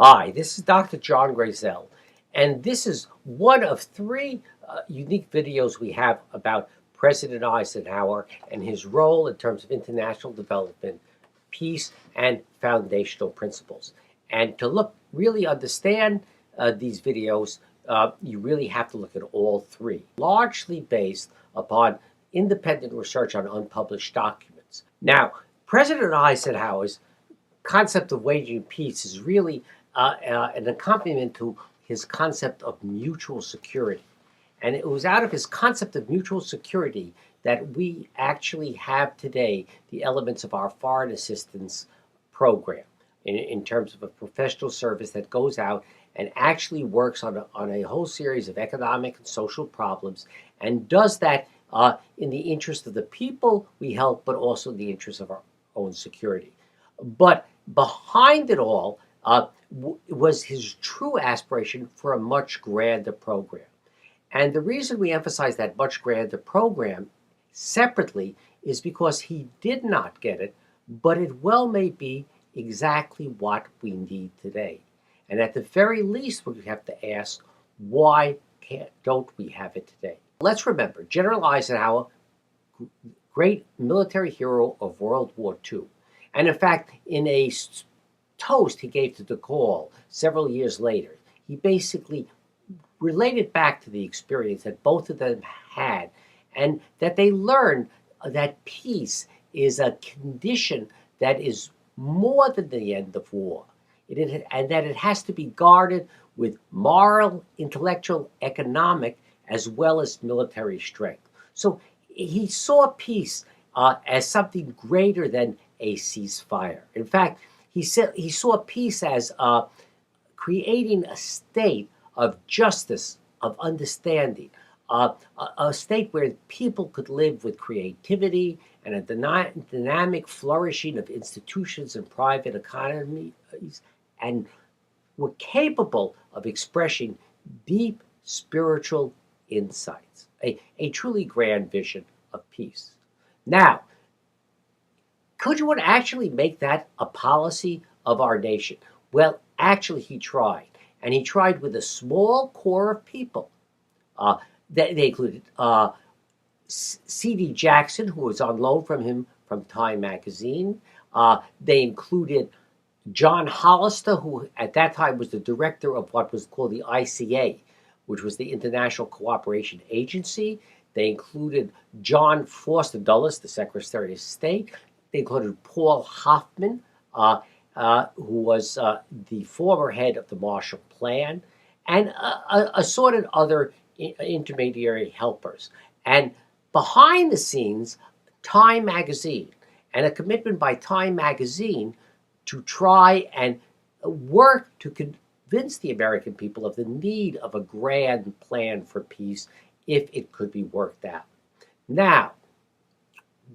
Hi, this is Dr. John Grazel, and this is one of three unique videos we have about President Eisenhower and his role in terms of international development, peace, and foundational principles. And to really understand these videos, you really have to look at all three, largely based upon independent research on unpublished documents. Now, President Eisenhower's concept of waging peace is really an accompaniment to his concept of mutual security. And it was out of his concept of mutual security that we actually have today the elements of our foreign assistance program in terms of a professional service that goes out and actually works on a whole series of economic and social problems and does that in the interest of the people we help, but also in the interest of our own security. But behind it all was his true aspiration for a much grander program. And the reason we emphasize that much grander program separately is because he did not get it, but it well may be exactly what we need today. And at the very least, we have to ask, why don't we have it today? Let's remember, General Eisenhower, great military hero of World War II. And in fact, in a toast he gave to de Gaulle several years later, he basically related back to the experience that both of them had and that they learned that peace is a condition that is more than the end of war. And that it has to be guarded with moral, intellectual, economic, as well as military strength. So he saw peace as something greater than a ceasefire. In fact, he saw peace as creating a state of justice, of understanding, a state where people could live with creativity and a dynamic flourishing of institutions and private economies, and were capable of expressing deep spiritual insights, a truly grand vision of peace. Now, could you actually make that a policy of our nation? Well, actually, he tried. And he tried with a small core of people. They included C.D. Jackson, who was on loan from him from Time magazine. They included John Hollister, who at that time was the director of what was called the ICA, which was the International Cooperation Agency. They included John Foster Dulles, the Secretary of State. They included Paul Hoffman, who was the former head of the Marshall Plan, and assorted other intermediary helpers. And behind the scenes, Time magazine, and a commitment by Time magazine to try and work to convince the American people of the need of a grand plan for peace if it could be worked out. Now,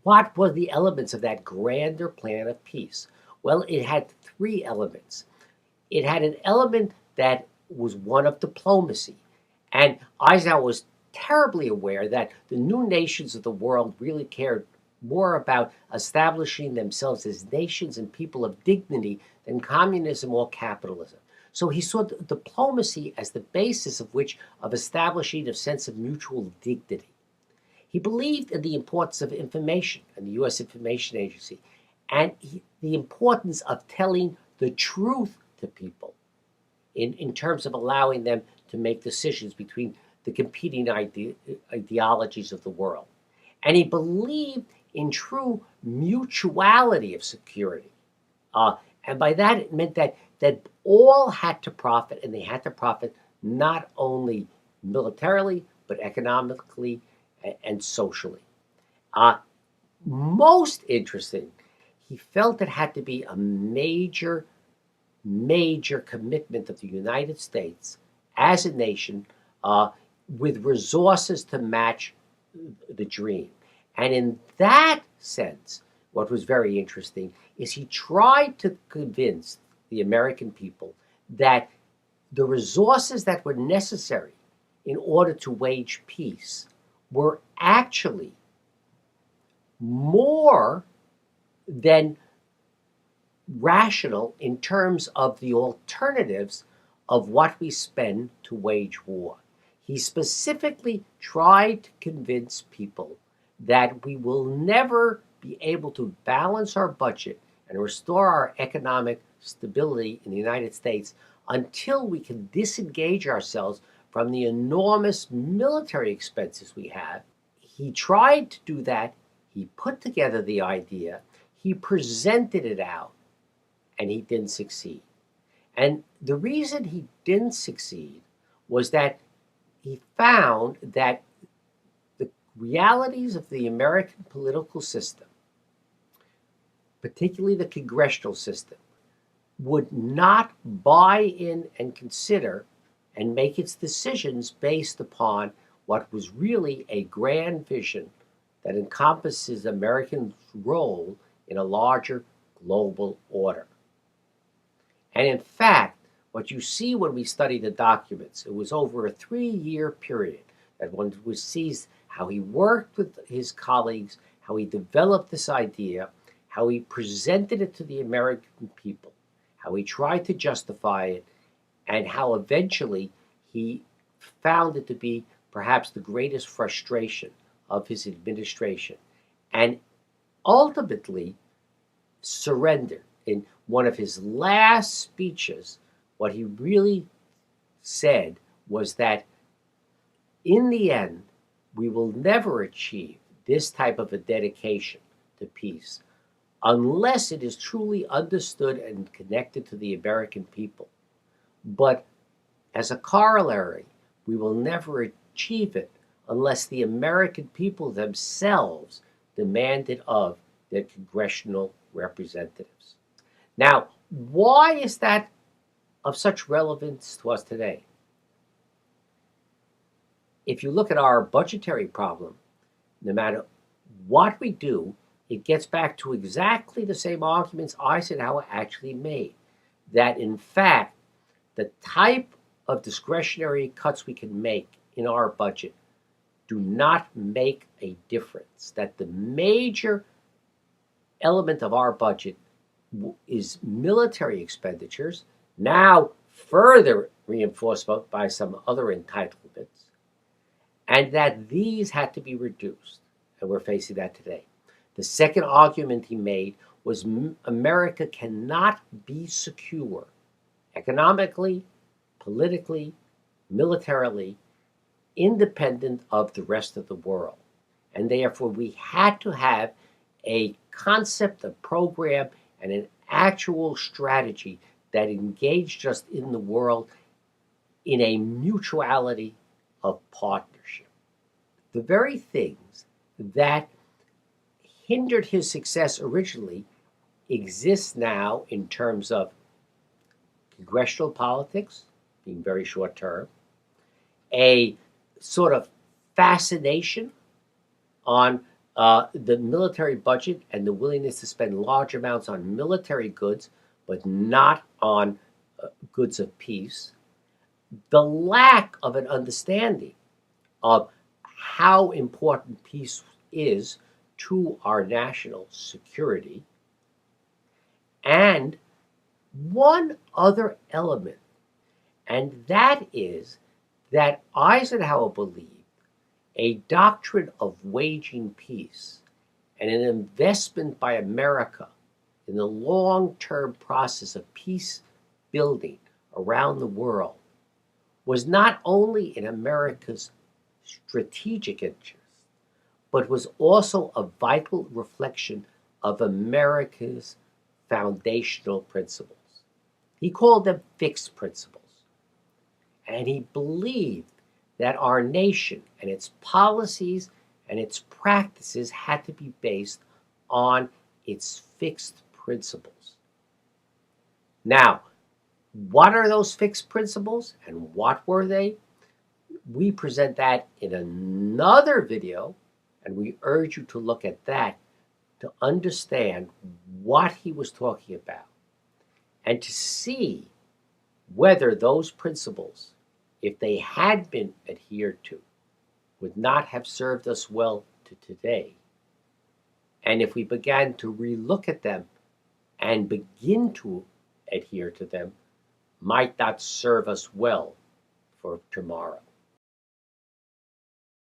what were the elements of that grander plan of peace? Well, it had three elements. It had an element that was one of diplomacy. And Eisenhower was terribly aware that the new nations of the world really cared more about establishing themselves as nations and people of dignity than communism or capitalism. So he saw diplomacy as the basis of establishing a sense of mutual dignity. He believed in the importance of information and the U.S. Information Agency, and the importance of telling the truth to people in terms of allowing them to make decisions between the competing ideologies of the world. And he believed in true mutuality of security. And by that, it meant that all had to profit, and they had to profit not only militarily, but economically and socially. Most interesting, he felt it had to be a major commitment of the United States as a nation with resources to match the dream. And in that sense, what was very interesting is he tried to convince the American people that the resources that were necessary in order to wage peace were actually more than rational in terms of the alternatives of what we spend to wage war. He specifically tried to convince people that we will never be able to balance our budget and restore our economic stability in the United States until we can disengage ourselves from the enormous military expenses we have. He tried to do that. He put together the idea. He presented it out, and he didn't succeed. And the reason he didn't succeed was that he found that the realities of the American political system, particularly the congressional system, would not buy in and consider and make its decisions based upon what was really a grand vision that encompasses Americans' role in a larger global order. And in fact, what you see when we study the documents, it was over a 3-year period that one sees how he worked with his colleagues, how he developed this idea, how he presented it to the American people, how he tried to justify it, and how eventually he found it to be perhaps the greatest frustration of his administration, and ultimately surrendered. In one of his last speeches, what he really said was that in the end, we will never achieve this type of a dedication to peace unless it is truly understood and connected to the American people. But as a corollary, we will never achieve it unless the American people themselves demand it of their congressional representatives. Now, why is that of such relevance to us today? If you look at our budgetary problem, no matter what we do, it gets back to exactly the same arguments Eisenhower actually made. That in fact, the type of discretionary cuts we can make in our budget do not make a difference. That the major element of our budget is military expenditures, now further reinforced by some other entitlements, and that these had to be reduced. And we're facing that today. The second argument he made was America cannot be secure economically, politically, militarily, independent of the rest of the world. And therefore, we had to have a concept, a program, and an actual strategy that engaged us in the world in a mutuality of partnership. The very things that hindered his success originally exist now in terms of congressional politics, being very short term, a sort of fascination on the military budget and the willingness to spend large amounts on military goods, but not on goods of peace, the lack of an understanding of how important peace is to our national security, and one other element, and that is that Eisenhower believed a doctrine of waging peace and an investment by America in the long-term process of peace building around the world was not only in America's strategic interest, but was also a vital reflection of America's foundational principles. He called them fixed principles. And he believed that our nation and its policies and its practices had to be based on its fixed principles. Now, what are those fixed principles and what were they? We present that in another video, and we urge you to look at that to understand what he was talking about and to see whether those principles, if they had been adhered to, would not have served us well to today. And if we began to relook at them and begin to adhere to them might not serve us well for tomorrow.